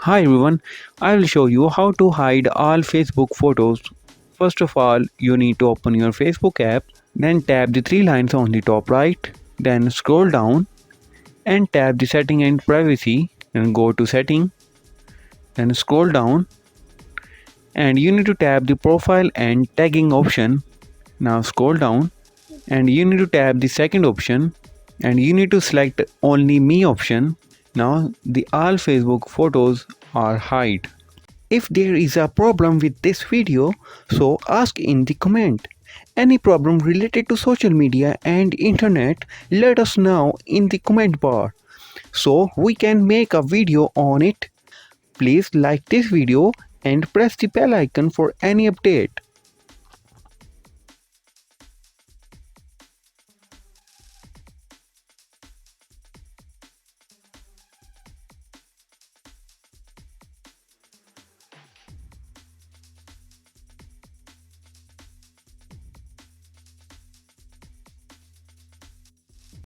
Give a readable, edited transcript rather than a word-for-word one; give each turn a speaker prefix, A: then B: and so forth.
A: Hi everyone, I will show you how to hide all Facebook photos. First of all, you need to open your Facebook app, then tap the three lines on the top right, then scroll down and tap the setting and privacy, then go to setting, then scroll down and you need to tap the profile and tagging option. Now scroll down and you need to tap the second option and you need to select only me option. Now the all Facebook photos are hide. If there is a problem with this video, so ask in the comment. Any problem related to social media and internet, let us know in the comment bar so we can make a video on it. Please like this video and press the bell icon for any update.